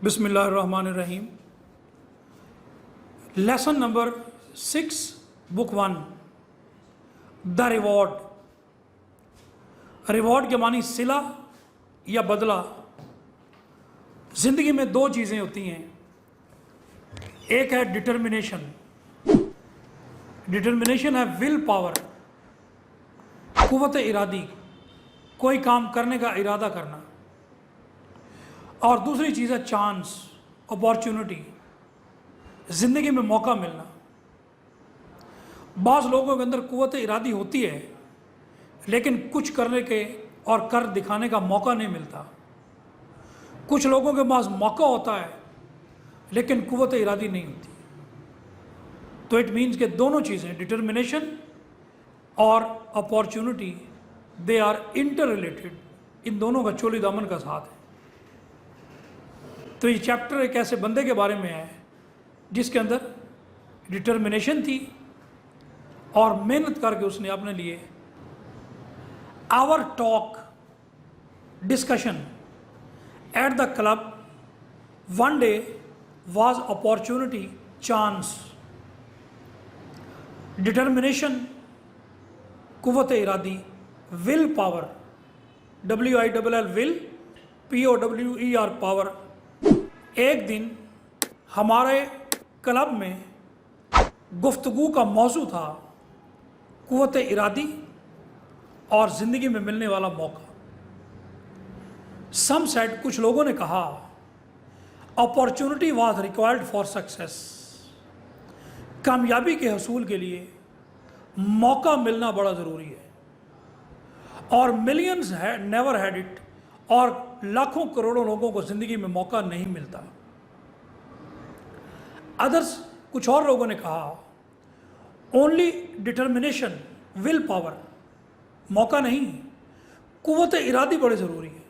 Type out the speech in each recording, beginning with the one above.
बिस्मिल्लाहिर्रहमानिर्रहीम। Lesson number 6 book 1 the reward के मानी सिला या बदला। ज़िंदगी में दो चीज़ें होती हैं, एक है डिटर्मिनेशन है विल पावर, कुव्वत इरादी, कोई काम करने का इरादा करना, और दूसरी चीज़ है चांस, अपॉर्चुनिटी, ज़िंदगी में मौका मिलना। बाज़ लोगों के अंदर कुव्वत इरादी होती है लेकिन कुछ करने के और कर दिखाने का मौका नहीं मिलता। कुछ लोगों के पास मौका होता है लेकिन कुव्वत इरादी नहीं होती। तो इट मीन्स के दोनों चीज़ें, डिटर्मिनेशन और opportunity, they are interrelated. इन दोनों का चोली दामन का साथ है। तो ये चैप्टर एक ऐसे बंदे के बारे में है जिसके अंदर डिटर्मिनेशन थी और मेहनत करके उसने अपने लिए। Our talk discussion at the club one day was opportunity, chance, determination, कुव्वत इरादी, will power, WILL will, POWER power। एक दिन हमारे क्लब में गुफ्तगू का मौजू था कुव्वत इरादी और ज़िंदगी में मिलने वाला मौका। सम सेड, कुछ लोगों ने कहा, opportunity was required for success, कामयाबी के हसूल के लिए मौका मिलना बड़ा ज़रूरी है। और मिलियंस है नेवर हैड इट, और लाखों करोड़ों लोगों को ज़िंदगी में मौका नहीं मिलता। अदर्स, कुछ और लोगों ने कहा, ओनली डिटर्मिनेशन, विल पावर, मौका नहीं, कुव्वत इरादी बड़े ज़रूरी है।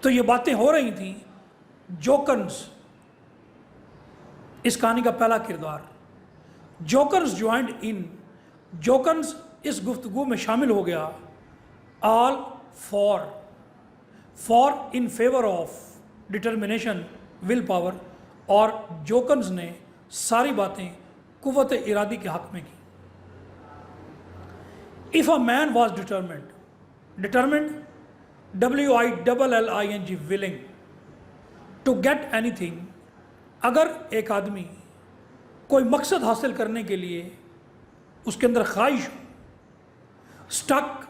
तो ये बातें हो रही थी। जोकन्स, इस कहानी का पहला किरदार, जोकन्स ज्वाइंड इन, जोकन्स इस गुफ्तगू में शामिल हो गया। All for in favour of determination, will power, और जोकन्स ने सारी बातें कुव्वत इरादी के हक में की। If a man was determined, WILLING, willing, to get anything, अगर एक आदमी कोई मकसद हासिल करने के लिए उसके अंदर ख्वाहिश हो, stuck,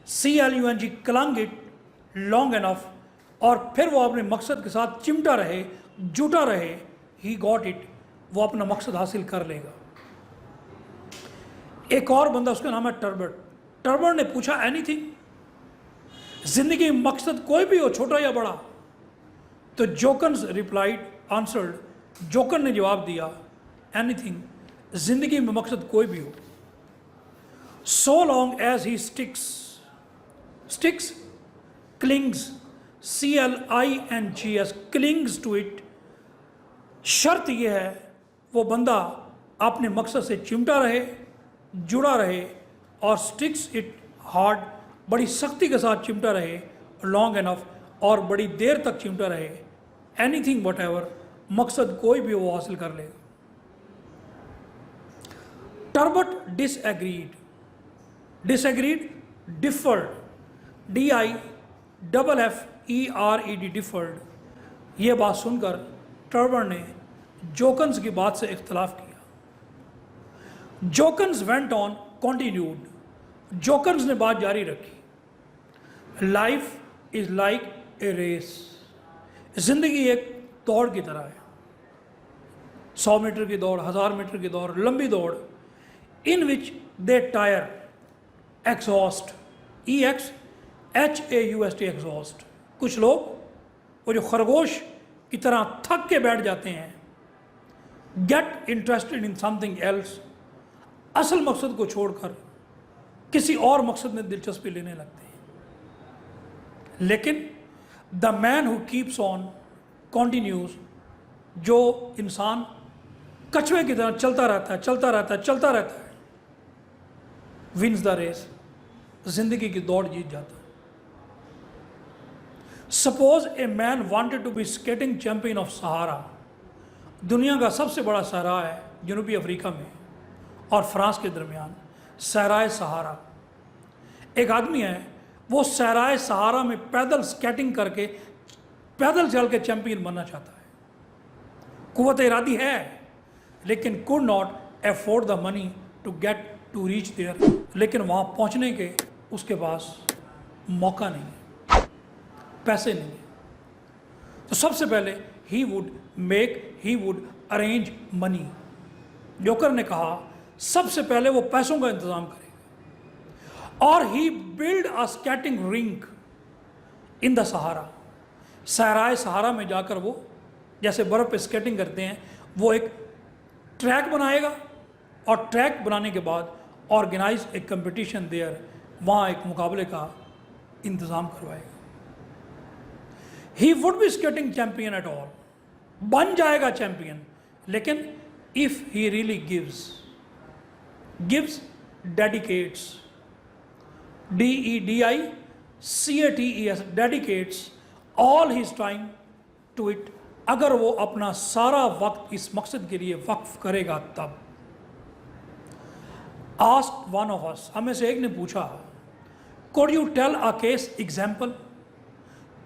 CLUNG, clung it long enough, और फिर वो अपने मकसद के साथ चिमटा रहे, जुटा रहे, ही गॉट इट, वो अपना मकसद हासिल कर लेगा। एक और बंदा, उसका नाम है टर्बर्ट ने पूछा, एनीथिंग, जिंदगी में मकसद कोई भी हो, छोटा या बड़ा। तो जोकन्स रिप्लाइड, आंसर्ड, जोकन ने जवाब दिया, एनीथिंग, जिंदगी में मकसद कोई भी हो। So long as he sticks, clings, CLINGS, clings to it, शर्त यह है वो बंदा अपने मकसद से चिमटा रहे, जुड़ा रहे, और स्टिक्स इट हार्ड, बड़ी सख्ती के साथ चिमटा रहे, लॉन्ग एनफ, और बड़ी देर तक चिमटा रहे, एनीथिंग वट एवर, मकसद कोई भी वो हासिल कर ले। टर्बट डिसएग्रीड, डिफर्ड, DIFFERED, डिफर्ड। ये बात सुनकर टर्बट ने जोकन्स की बात से इख्तलाफ किया। Jokans went on, continued, Jokans ने बात जारी रखी। Life is like a race, जिंदगी एक दौड़ की तरह है। 100 मीटर की दौड़, 1000 मीटर की दौड़, लंबी दौड़, इन विच दे टायर, एग्जॉस्ट, EXHAUST, एग्जॉस्ट। कुछ लोग वो जो खरगोश की तरह थक के बैठ जाते हैं। Get interested in something else, असल मकसद को छोड़कर किसी और मकसद में दिलचस्पी लेने लगते हैं। लेकिन the man who keeps on continues, जो इंसान कछुए की तरह चलता रहता है, विंस द रेस, जिंदगी की दौड़ जीत जाता है। Suppose a man wanted to be skating champion of Sahara. दुनिया का सबसे बड़ा सहरा है जनूबी अफ्रीका में और फ्रांस के दरमियान, सहराए सहारा। एक आदमी है, वो सहराए सहारा में पैदल स्केटिंग करके, पैदल चल के चैंपियन बनना चाहता है। कुव्वत इरादी है, लेकिन could not afford the money to get to reach there. लेकिन वहाँ पहुँचने के उसके पास मौका नहीं है, पैसे नहीं है। तो सबसे पहले he would arrange money. Joker ने कहा सबसे पहले वो पैसों का इंतजाम करेगा। और he build a skating rink in the Sahara. सहराए सहारा में जाकर वो जैसे बर्फ पे स्केटिंग करते हैं, वो एक ट्रैक बनाएगा और ट्रैक बनाने के बाद ऑर्गेनाइज एक कंपटीशन देयर, वहाँ एक मुकाबले का इंतज़ाम करवाएगा। He would be skating champion at all, बन जाएगा चैंपियन, लेकिन if he really gives dedicates, DEDICATES, dedicates all his time to it. अगर वो अपना सारा वक्त इस मकसद के लिए वक्फ करेगा तब। आस्क्ड वन ऑफ अस, हमें से एक ने पूछा, could you tell a case example,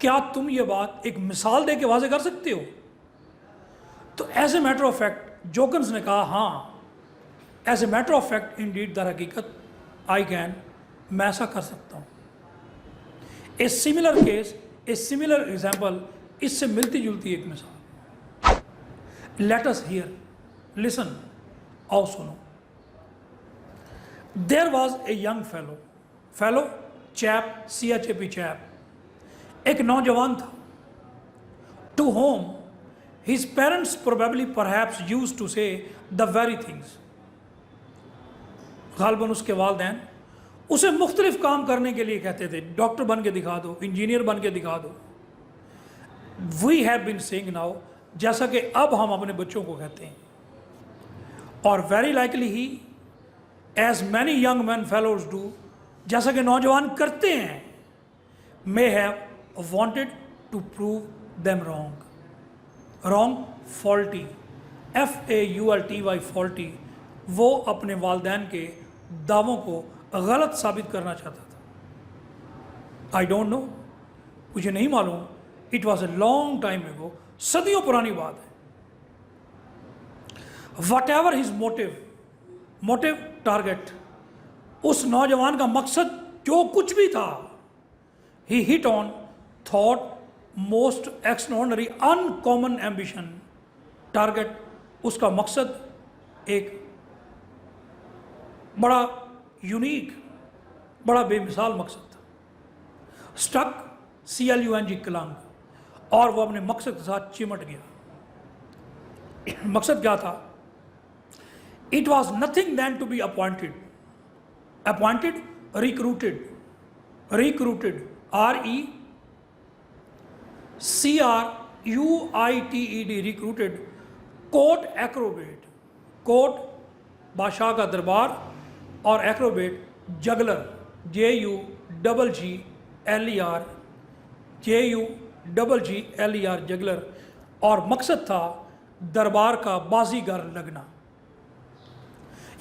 क्या तुम ये बात एक मिसाल दे के वाजे कर सकते हो? तो as a matter of fact Jorkens ने कहा, हाँ, as a matter of fact indeed, दर हकीकत आई कैन, मैं ऐसा कर सकता हूँ। A similar case, a similar example, इससे मिलती जुलती एक मिसाल। लेट अस हियर, लिसन, आओ सुनो। There was a young fellow chap, CHAP chap, एक नौजवान था, to home his parents probably perhaps used to say the very things. गालबन उसके वालदैन उसे मुख्तलिफ काम करने के लिए कहते थे, डॉक्टर बन के दिखा दो, इंजीनियर बन के दिखा दो। We have been saying now, जैसा कि अब हम अपने बच्चों को कहते हैं। और very likely he, as many young man fellows do, जैसा कि नौजवान करते हैं, may have wanted to prove them wrong, faulty, FAULTY, faulty, वो अपने वालदैन के दावों को गलत साबित करना चाहता था। आई डोंट नो, मुझे नहीं मालूम, it was a long time ago, सदियों पुरानी बात है। Whatever his motive target, उस नौजवान का मकसद जो कुछ भी था, he hit on thought most extraordinary uncommon ambition. Target, उसका मकसद एक बड़ा यूनिक, बड़ा बेमिसाल मकसद था। स्टक, CLUNG, क्लंग, और वो अपने मकसद के साथ चिमट गया। मकसद क्या था? It was nothing then to be appointed, recruited, RECRUITED, recruited, court acrobat, court बादशाह का दरबार, और एक्रोबेट जगलर, JUGGLER, जगलर, और मकसद था दरबार का बाजीगर लगना।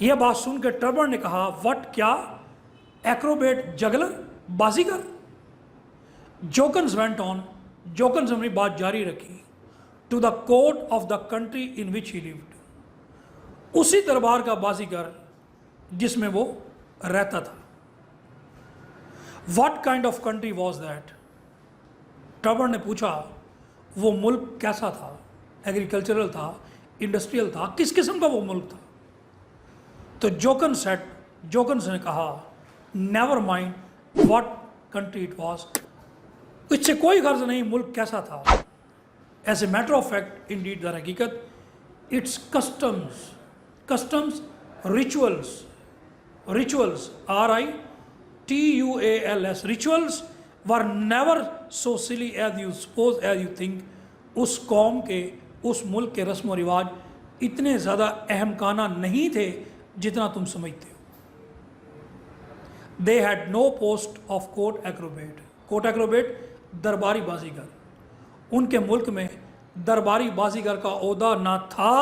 यह बात सुन के टर्बर ने कहा, व्हाट, क्या? एक्रोबेट, जगलर, बाजीगर? जोकन्स वेंट ऑन, जोकन्स अपनी बात जारी रखी, to the court of the country in which he lived, उसी दरबार का बाजीगर जिसमें वो रहता था। What kind of country was that? Terbut ने पूछा, वो मुल्क कैसा था? एग्रीकल्चरल था, इंडस्ट्रियल था, किस किस्म का वो मुल्क था? तो जोकन्स ने कहा, never mind what country it was, इससे कोई गर्ज नहीं मुल्क कैसा था। As a matter of fact, indeed, दर हकीकत, it's customs, rituals, RITUALS, rituals were never so silly as you suppose, as you think. उस कौम के, उस मुल्क के रस्म व रिवाज इतने ज़्यादा अहमकाना नहीं थे जितना तुम समझते हो। They had no post of court acrobat, दरबारी बाजीगर। उनके मुल्क में दरबारी बाजीगर का ओहदा ना था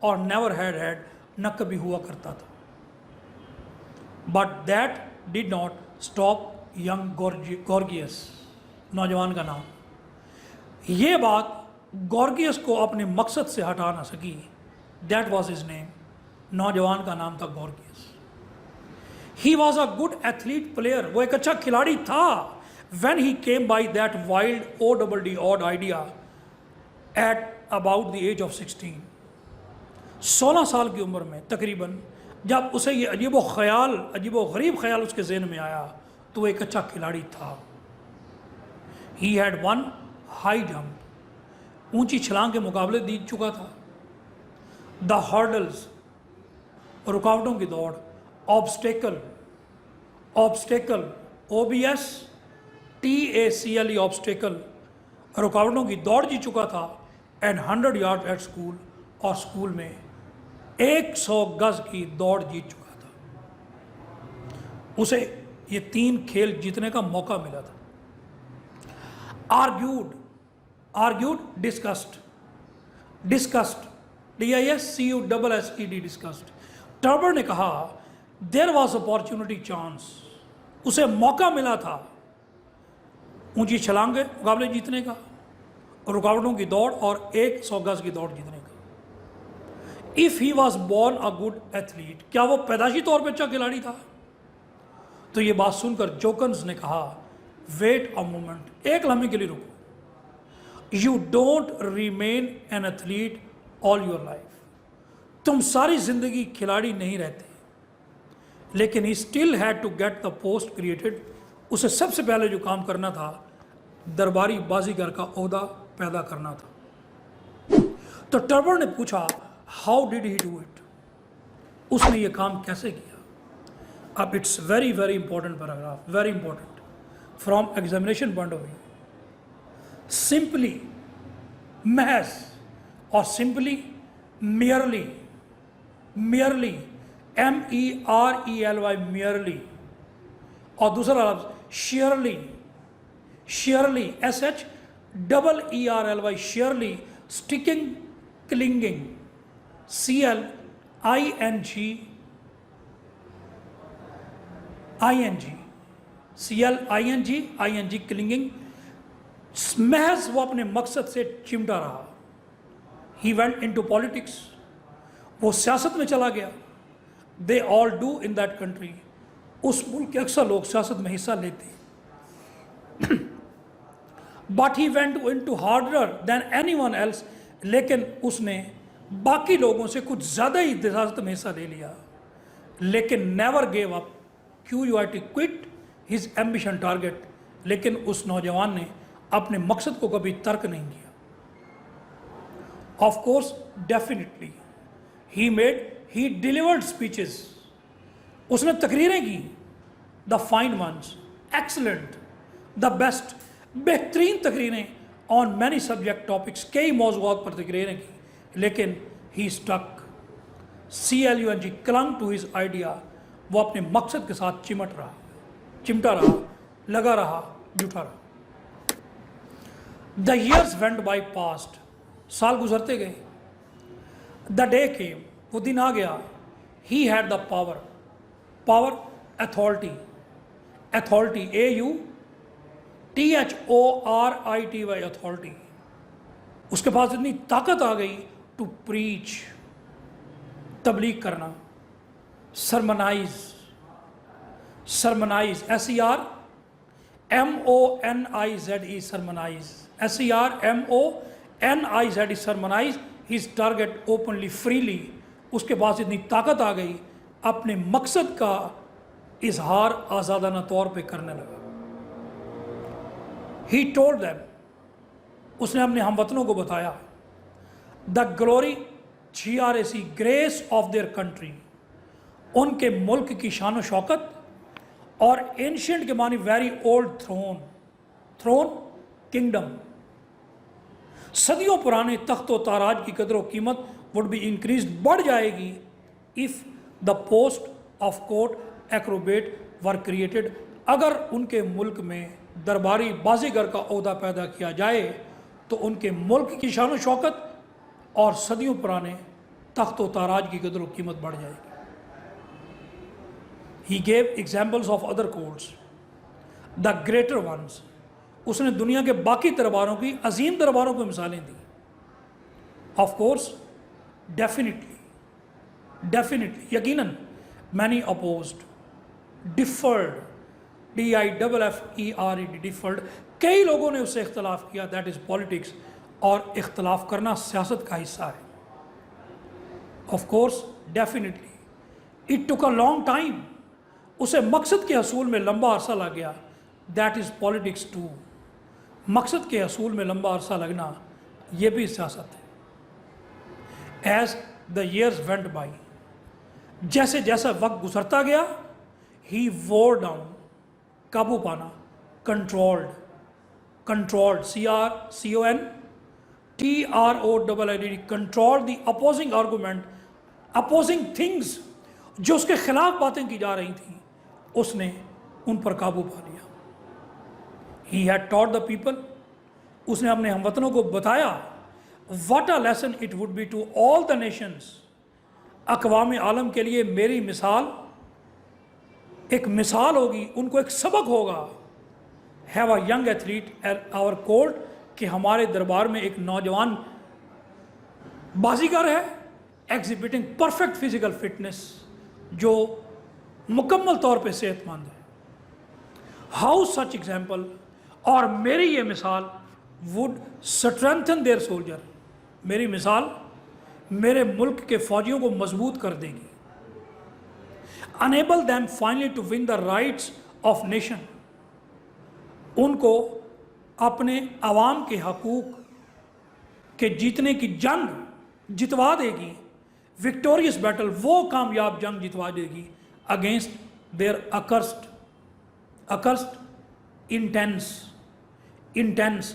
और नेवर हैड न कभी हुआ करता था। But that did not stop young Gorgias, नौजवान का नाम, ये बात गॉर्गियस को अपने मकसद से हटा ना सकी। दैट वॉज हिज नेम, नौजवान का नाम था Gorgias. He was a good athlete player, वो एक अच्छा खिलाड़ी था। when he came by that wild odd idea at about the age of 16, 16 साल की उम्र में तकरीबन, जब उसे ये अजीबो गरीब ख्याल उसके जहन में आया, तो वो एक अच्छा खिलाड़ी था। He had one high jump, ऊंची छलांग के मुकाबले जीत चुका था। द हर्डल्स, रुकावटों की दौड़, ऑब्स्टेकल, OBS TACLE, ऑब्स्टेकल, रुकावटों की दौड़ जीत चुका था। एंड 100 यार्ड एट स्कूल, और स्कूल में 100 गज की दौड़ जीत चुका था। उसे ये 3 खेल जीतने का मौका मिला था। Argued, discussed, DISCUSSED, discussed. Terbut ने कहा देयर वॉज अपॉर्चुनिटी चांस, उसे मौका मिला था ऊंची छलांग मुकाबले जीतने का, रुकावटों की दौड़ और 100 गज की दौड़ जीतने का। If he was born a good athlete, क्या वो पैदाशी तौर पर अच्छा खिलाड़ी था? तो ये बात सुनकर जोकन्स ने कहा वेट अ मोमेंट, एक लम्हे के लिए रुको। You don't remain an athlete all your life, तुम सारी जिंदगी खिलाड़ी नहीं रहते। लेकिन he still had to get the post created, उसे सबसे पहले जो काम करना था दरबारी बाजीगर का ओहदा पैदा करना था। तो टर्बर ने पूछा how did he do it, उसने ये काम कैसे किया? अब it's very very important paragraph, very important from examination point of view. Simply, महज, और सिंपली, मियरली, MERELY, मियरली, और दूसरा लफ्ज sheerly, SHEERLY, sheerly, sticking, clinging, CLING, clinging. महज वो अपने मकसद से चिमटा रहा। ही वेंट इनटू पॉलिटिक्स, वो सियासत में चला गया। They all do in that country, उस मुल्क के अक्सर लोग सियासत में हिस्सा लेते हैं। But he went into harder than anyone else, लेकिन उसने बाकी लोगों से कुछ ज़्यादा ही सियासत में हिस्सा ले लिया। लेकिन never gave up, QUIT, quit his ambition target, लेकिन उस नौजवान ने अपने मकसद को कभी तर्क नहीं किया। Of course, definitely he delivered speeches, उसने तकरीरें की, the fine ones, excellent, the best, बेहतरीन तकरीरें, ऑन मैनी सब्जेक्ट टॉपिक्स, कई मौज़ूआत पर तकरीरें की। लेकिन he stuck, CLUNG, clung to his idea, वो अपने मकसद के साथ चिमटा रहा, लगा रहा, जुटा रहा। The years went by past, साल गुजरते गए। द डे केम, वो दिन आ गया। He had the power, authority, AUTHORITY, authority, उसके पास इतनी ताकत आ गई टू प्रीच, तबलीग करना, sermonize, SERMONIZE, sermonize, SERMONIZE, sermonize his target openly, freely. उसके पास इतनी ताकत आ गई, अपने मकसद का इजहार आज़ादाना तौर पे करने लगा। ही टोल्ड देम, उसने अपने हमवतनों को बताया, the glory, GRAC, grace of their country, उनके मुल्क की शान शौकत, और एंशियंट के मानी वेरी ओल्ड थ्रोन, किंगडम, सदियों पुराने तख्त व ताराज की कदर व कीमत वुड बी इंक्रीज, बढ़ जाएगी, if the post of court Acrobat were created, अगर उनके मुल्क में दरबारी बाजीगर का ओहदा पैदा किया जाए तो उनके मुल्क की शान शौकत और सदियों पुराने तख्त व ताराज की कदर व कीमत बढ़ जाएगी। He gave examples of other courts the greater ones. उसने दुनिया के बाकी दरबारों की, अजीम दरबारों को मिसालें दी। ऑफ कोर्स, डेफिनेटली यकीनन, many opposed, deferred, DIFFERED, deferred, कई लोगों ने उससे इख्तलाफ किया। दैट इज़ पॉलिटिक्स, और इख्तलाफ करना सियासत का हिस्सा है। Of course, definitely, it took a long time, उसे मकसद के हसूल में लंबा अरसा लग गया। दैट इज़ पॉलिटिक्स टू, मकसद के हसूल में लंबा अरसा लगना ये भी सियासत है। As the years went by, जैसे जैसा वक्त गुजरता गया, ही वोर डाउन, काबू पाना, controlled, CONTROLED, control the opposing argument, opposing things, जो उसके खिलाफ बातें की जा रही थी, उसने उन पर काबू पा लिया। He had taught the people, उसने अपने हमवतनों को बताया, what a lesson it would be to all the nations, अक़वाम आलम के लिए मेरी मिसाल एक मिसाल होगी, उनको एक सबक होगा। Have a young athlete at our court, कि हमारे दरबार में एक नौजवान बाजीगर है, एग्जिबिटिंग परफेक्ट फिजिकल फिटनेस, जो मुकम्मल तौर पे सेहतमंद है। हाउ सच एग्जाम्पल, और मेरी ये मिसाल, वुड स्ट्रेंथन देयर सोल्जर, मेरी मिसाल मेरे मुल्क के फौजियों को मजबूत कर देगी। Enable them finally to win the rights of nation, उनको अपने अवाम के हकूक़ के जीतने की जंग जितवा देगी। विक्टोरियस बैटल, वो कामयाब जंग जितवा देगी against their accursed intense, INTENSE,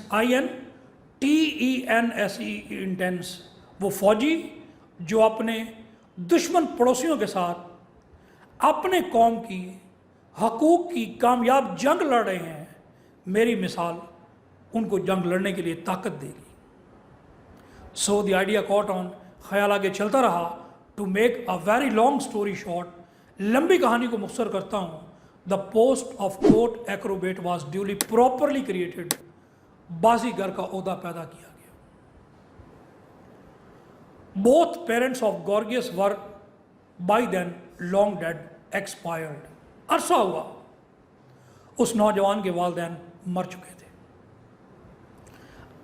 intense, वो फौजी जो अपने दुश्मन पड़ोसियों के साथ अपने कौम की हकूक़ की कामयाब जंग लड़ रहे हैं, मेरी मिसाल उनको जंग लड़ने के लिए ताकत देगी। So the idea caught on, ख्याल आगे चलता रहा। To make a very long story short, लंबी कहानी को मुख्तसर करता हूँ। The post of court acrobat was duly properly created, बाजीगर का ओहदा पैदा किया गया। Both parents of Gorgias were by then long dead, expired, अरसा हुआ उस नौजवान के वालिदैन मर चुके थे।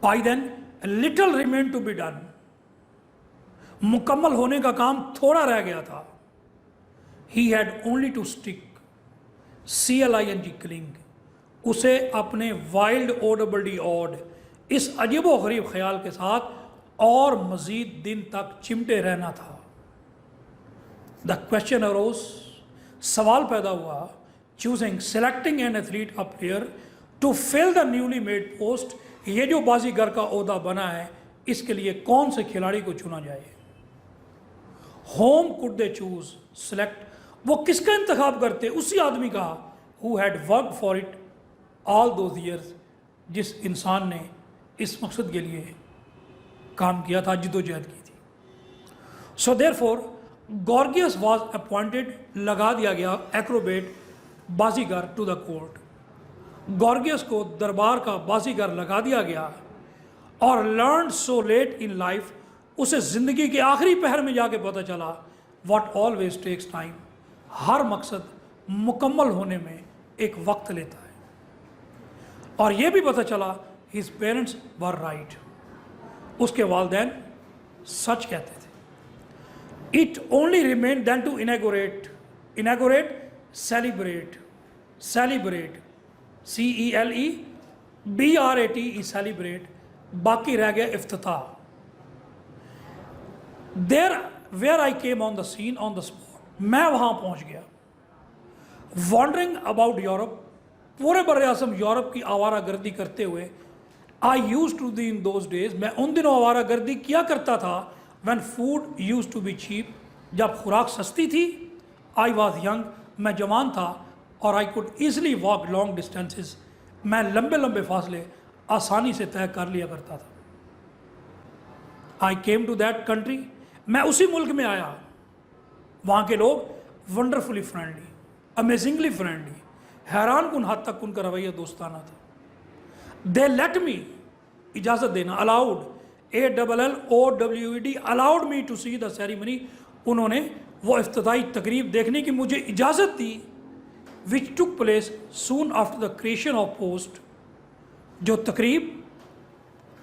By then little remain to be done, मुकम्मल होने का काम थोड़ा रह गया था। He had only to stick, CLING, cling, उसे अपने वाइल्ड ODD ऑड, इस अजीबो गरीब ख्याल के साथ और मज़ीद दिन तक चिमटे रहना था। द क्वेश्चन अरोज, सवाल पैदा हुआ, choosing, selecting an athlete, a player to fill the newly made post, ये जो बाजीगर का ओहदा बना है, इसके लिए कौन से खिलाड़ी को चुना जाए। Home could they choose, select, वो किसका इंतखाब करते, उसी आदमी का, who had work for it all those years, जिस इंसान ने इस मकसद के लिए काम किया था, जिद्दोजहद की थी। So therefore Gorgias was appointed, लगा दिया गया एक्रोबेट, बाजीगर, टू द कोर्ट। गॉर्गियस को दरबार का बाजीगर लगा दिया गया। और learn so late in life, उसे ज़िंदगी के आखिरी पहर में जाके पता चला, व्हाट ऑलवेज टेक्स टाइम, हर मकसद मुकम्मल होने में एक वक्त लेता है। और यह भी पता चला, हिज पेरेंट्स वर राइट, उसके वालिदैन सच कहते थे। It only remain then to inaugurate, celebrate, CELEBRATE, celebrate, बाकी रह गया इफ्तिताह। There where I came on the scene on the spot, मैं वहाँ पहुँच गया। वॉन्डरिंग अबाउट यूरोप, पूरे बर आज़म यूरोप की आवारा गर्दी करते हुए। I used to the in those days, मैं उन दिनों आवारा गर्दी किया करता था। When food used to be cheap, जब खुराक सस्ती थी। आई वॉज यंग, मैं जवान था। और I could easily walk long distances, मैं लंबे लंबे फासले आसानी से तय कर लिया करता था। आई केम टू दैट कंट्री, मैं उसी मुल्क में आया, वहाँ के लोग वंडरफुली फ्रेंडली, अमेजिंगली फ्रेंडली, हैरान कुन हद तक उनका रवैया दोस्ताना था। दे लेट मी, इजाज़त देना, allowed, ALLOWED, allowed me to see the ceremony, उन्होंने वो इफ्तिताई तकरीब देखने की मुझे इजाज़त दी, which took place soon after the creation of post, जो तकरीब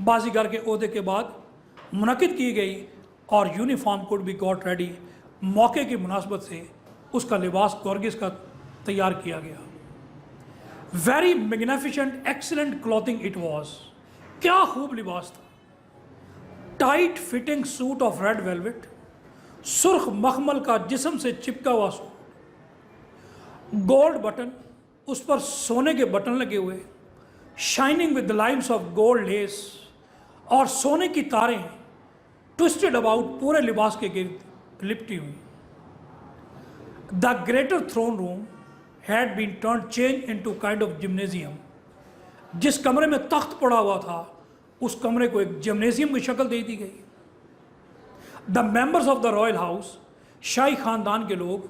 बाजीगर के ओहदे के बाद मुनक़िद की गई, और uniform could be got ready, मौके की मुनासबत से उसका लिबास गॉर्गियस का तैयार किया गया। Very magnificent excellent clothing it was, क्या खूब लिबास था। Tight fitting suit of red velvet, सुर्ख मखमल का जिस्म से चिपका हुआ सूट, गोल्ड बटन, उस पर सोने के बटन लगे हुए, shining with the lines of gold less, और सोने की तारें ट्विस्टेड अबाउट पूरे लिबास के गिर्द लिपटी हुई। The greater throne room had been turn change into kind of gymnasium, जिस कमरे में तख्त पड़ा हुआ था उस कमरे को एक जिम्नेजियम की शक्ल दे दी गई। The members of the royal house, शाही खानदान के लोग,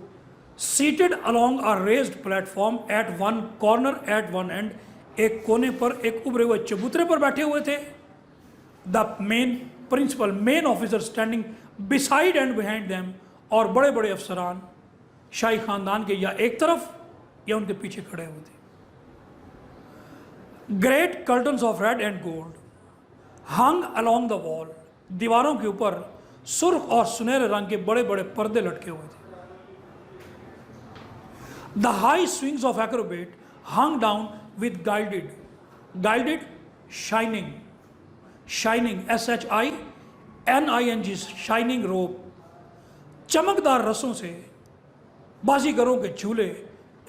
seated along a raised platform at one corner at one end, एक कोने पर एक उभरे हुए चबूतरे पर बैठे हुए थे। The main principal, main officer standing beside and behind them, और बड़े बड़े अफसरान शाही खानदान के या एक तरफ या उनके पीछे खड़े हुए थे। Great curtains of red and gold hung along the wall, दीवारों के ऊपर सुर्ख और सुनहरे रंग के बड़े बड़े पर्दे लटके हुए थे। The high swings of acrobat hung down with गाइडेड शाइनिंग, SHINING, शाइनिंग रोप, चमकदार रसों से बाजीगरों के झूले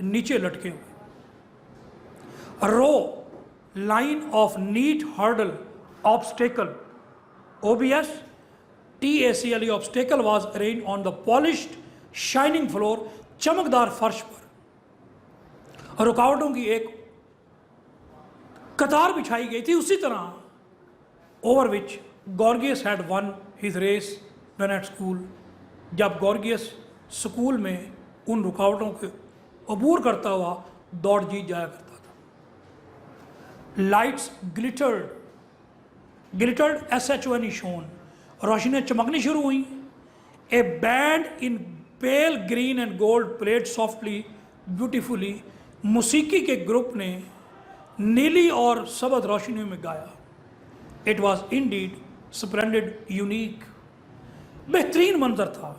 नीचे लटके हुए। Row line of neat hurdle obstacle, OBS TACLE, obstacle was arrange on the polished shining floor, चमकदार फर्श पर रुकावटों की एक कतार बिछाई गई थी। उसी तरह over which Gorgias had won his race when at school, जब गॉर्गियस स्कूल में उन रुकावटों के अबूर करता हुआ दौड़ जीत जाया करता था। लाइट्स ग्लिटर्ड SHONE शोन, रोशनियाँ चमकनी शुरू हुई। A band in pale green and gold played softly beautifully, मौसीकी के ग्रुप ने नीली और सबज रोशनियों में गाया। It was indeed splendid, unique, बेहतरीन मंजर था।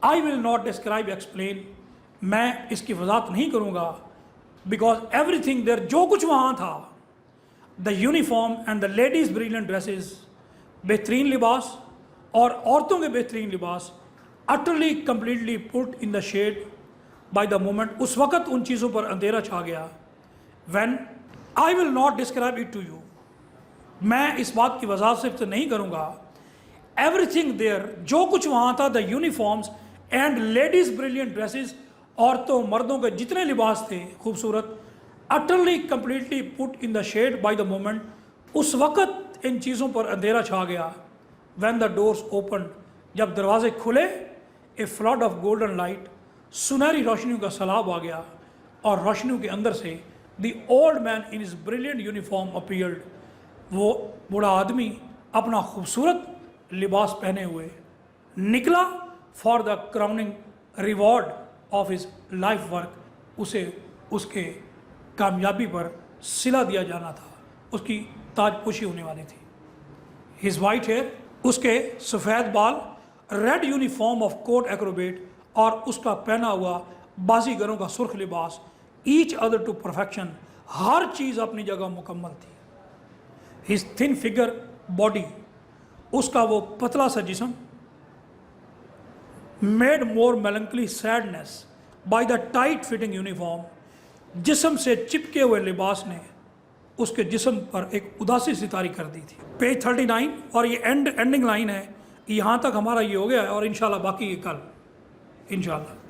I will not describe explain, मैं इसकी वजाहत नहीं करूँगा, बिकॉज एवरीथिंग देयर, जो कुछ वहाँ था, the uniform and the ladies brilliant dresses, बेहतरीन लिबास और औरतों के बेहतरीन लिबास, utterly completely put in the shade by the moment, उस वक़्त उन चीज़ों पर अंधेरा छा गया। When I will not describe it to you, मैं इस बात की वजाहत सिर्फ तो नहीं करूँगा। एवरीथिंग देयर, जो कुछ वहाँ था, the uniforms and ladies brilliant dresses, औरतों मर्दों के जितने लिबास थे खूबसूरत, utterly completely put in the shade by the moment, उस वक़्त इन चीज़ों पर अंधेरा छा गया। व्हेन द डोर्स ओपन, जब दरवाजे खुले, a flood of golden light, सुनहरी रोशनियों का सैलाब आ गया, और रोशनियों के अंदर से the old man in his brilliant uniform appeared, वो बूढ़ा आदमी अपना खूबसूरत लिबास पहने हुए निकला for the crowning reward of his life work, उसे उसके कामयाबी पर सिला दिया जाना था, उसकी ताजपोशी होने वाली थी। हिज वाइट हेयर, उसके सफ़ेद बाल, red uniform of court acrobat, और उसका पहना हुआ बाजीगरों का सुर्ख लिबास, ईच अदर टू परफेक्शन, हर चीज़ अपनी जगह मुकम्मल थी। हिज थिन फिगर बॉडी, उसका वो पतला सा जिस्म, made more melancholy sadness by the tight fitting uniform, जिस्म से चिपके हुए लिबास ने उसके जिस्म पर एक उदासी सी तारी कर दी थी। पेज 39, और ये एंडिंग लाइन है, यहाँ तक हमारा ये हो गया है, और इंशाल्लाह बाकी ये कल इंशाल्लाह।